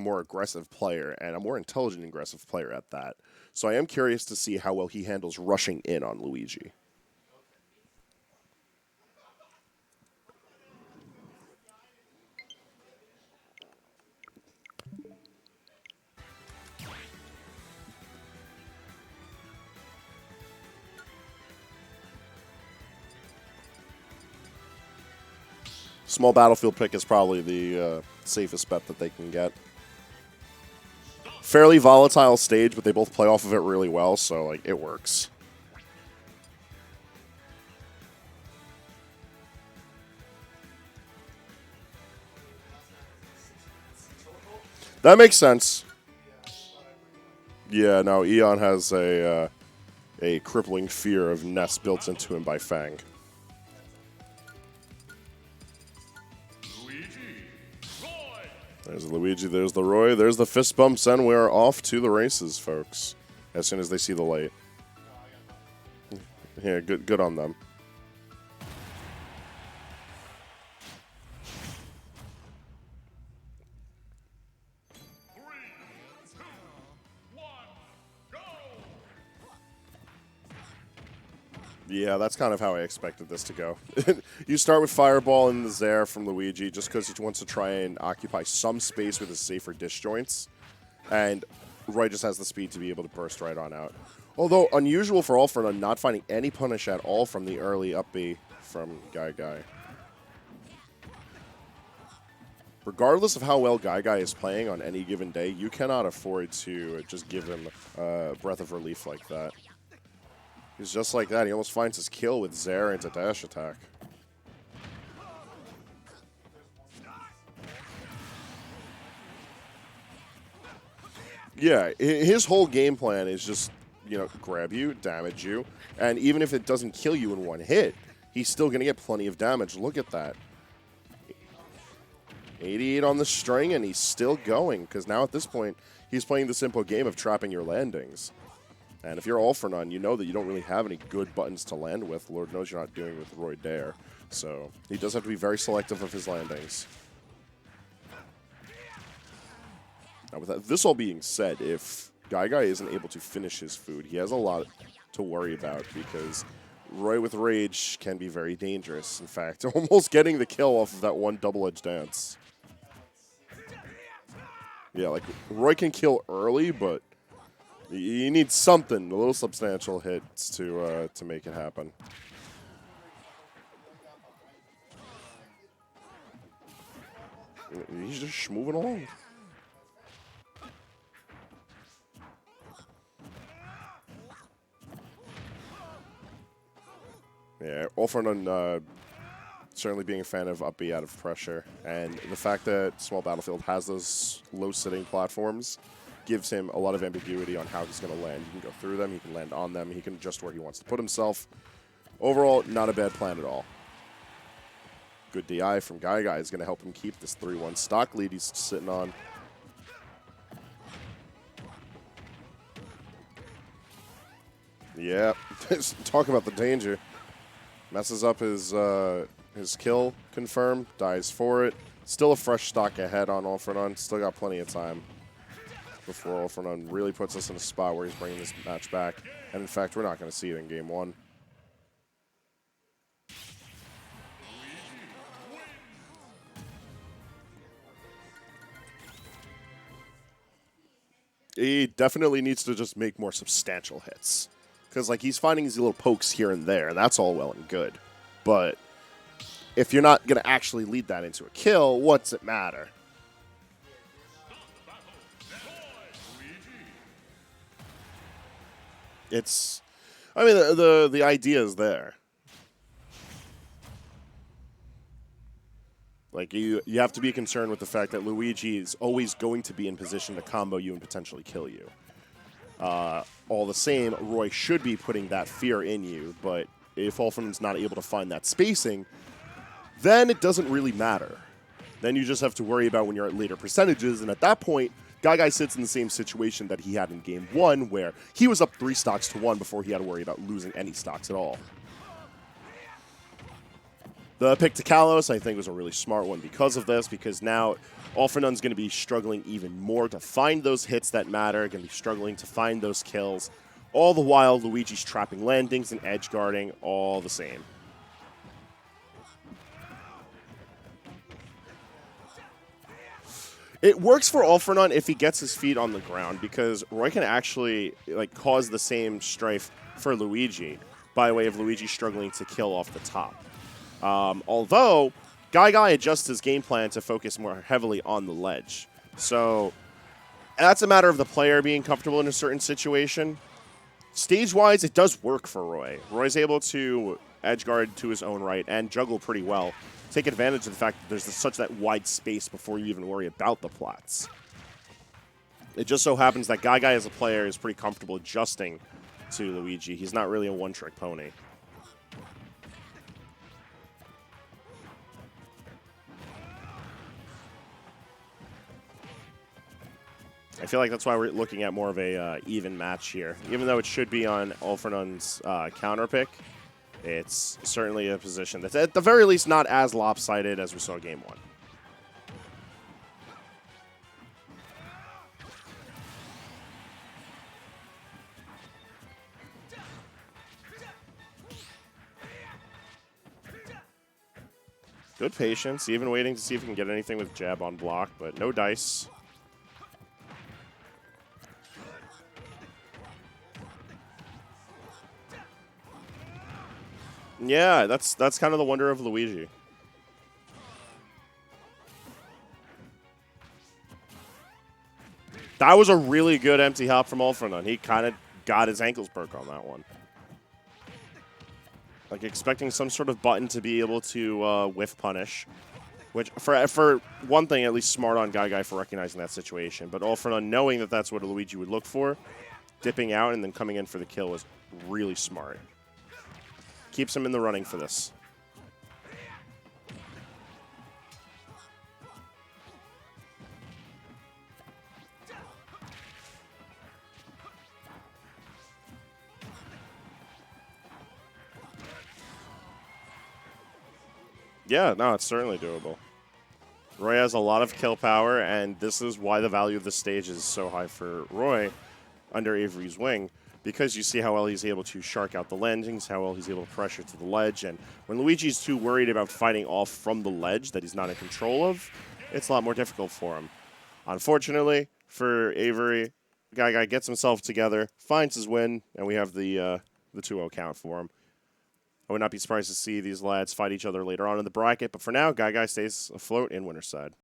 a more aggressive player and a more intelligent aggressive player at that. So I am curious to see how well he handles rushing in on Luigi. Small battlefield pick is probably the safest bet that they can get. Fairly volatile stage, but they both play off of it really well, so like it works. That makes sense. Yeah, no, Eon has a crippling fear of Ness built into him by Fang. There's Luigi, there's the Roy, there's the fist bumps, and we're off to the races, folks. As soon as they see the light. Yeah, good on them. Yeah, that's kind of how I expected this to go. You start with Fireball and the Zair from Luigi just because he wants to try and occupy some space with his safer disjoints. And Roy just has the speed to be able to burst right on out. Although unusual for All for None, not finding any punish at all from the early up B from GuyGuy. Regardless of how well GuyGuy is playing on any given day, you cannot afford to just give him a breath of relief like that. He's just like that. He almost finds his kill with Zair into dash attack. Yeah, his whole game plan is just, you know, grab you, damage you, and even if it doesn't kill you in one hit, he's still going to get plenty of damage. Look at that. 88 on the string, and he's still going, because now at this point, he's playing the simple game of trapping your landings. And if you're All for None, you know that you don't really have any good buttons to land with. Lord knows you're not doing it with Roy Dare. So he does have to be very selective of his landings. Now, with this all being said, if GuyGuy isn't able to finish his food, he has a lot to worry about because Roy with Rage can be very dangerous. In fact, almost getting the kill off of that one double-edged dance. Yeah, like, Roy can kill early, but you need something, a little substantial hits to make it happen. He's just moving along. Yeah, All for None certainly being a fan of up B out of pressure, and the fact that Small Battlefield has those low-sitting platforms gives him a lot of ambiguity on how he's going to land. He can go through them, he can land on them, he can adjust where he wants to put himself. Overall, not a bad plan at all. Good DI from GuyGuy is going to help him keep this 3-1 stock lead he's sitting on. Yeah, talk about the danger. Messes up his kill, confirm, dies for it. Still a fresh stock ahead on All for None, still got plenty of time before All for None really puts us in a spot where he's bringing this match back. And in fact, we're not going to see it in Game 1. He definitely needs to just make more substantial hits. Because, like, he's finding these little pokes here and there, and that's all well and good. But if you're not going to actually lead that into a kill, what's it matter? It's, I mean, the idea is there. Like, you have to be concerned with the fact that Luigi is always going to be in position to combo you and potentially kill you. All the same, Roy should be putting that fear in you, but if All for None's not able to find that spacing, then it doesn't really matter. Then you just have to worry about when you're at later percentages, and at that point, GuyGuy sits in the same situation that he had in Game 1, where he was up 3 stocks to 1 before he had to worry about losing any stocks at all. The pick to Kalos, I think, was a really smart one because of this, because now All4None's going to be struggling even more to find those hits that matter, going to be struggling to find those kills. All the while, Luigi's trapping landings and edge guarding all the same. It works for All4None if he gets his feet on the ground, because Roy can actually cause the same strife for Luigi by way of Luigi struggling to kill off the top. Although, GuyGuy adjusts his game plan to focus more heavily on the ledge. So, that's a matter of the player being comfortable in a certain situation. Stage-wise, it does work for Roy. Roy's able to edge guard to his own right and juggle pretty well. Take advantage of the fact that there's such that wide space before you even worry about the plats. It just so happens that GuyGuy as a player is pretty comfortable adjusting to Luigi. He's not really a one-trick pony. I feel like that's why we're looking at more of a even match here. Even though it should be on All4None's counter pick, it's certainly a position that's at the very least not as lopsided as we saw game one. Good patience, even waiting to see if we can get anything with jab on block, but no dice. Yeah, that's kind of the wonder of Luigi. That was a really good empty hop from All4None. He kind of got his ankles broke on that one. Like expecting some sort of button to be able to whiff punish, which for one thing, at least smart on GuyGuy for recognizing that situation. But All4None knowing that that's what a Luigi would look for, dipping out and then coming in for the kill was really smart. Keeps him in the running for this. Yeah, no, it's certainly doable. Roy has a lot of kill power, and this is why the value of the stage is so high for Roy under Avery's wing, because you see how well he's able to shark out the landings, how well he's able to pressure to the ledge, and when Luigi's too worried about fighting off from the ledge that he's not in control of, it's a lot more difficult for him. Unfortunately for Avery, GuyGuy gets himself together, finds his win, and we have the 2-0 count for him. I would not be surprised to see these lads fight each other later on in the bracket, but for now, GuyGuy stays afloat in winner's side.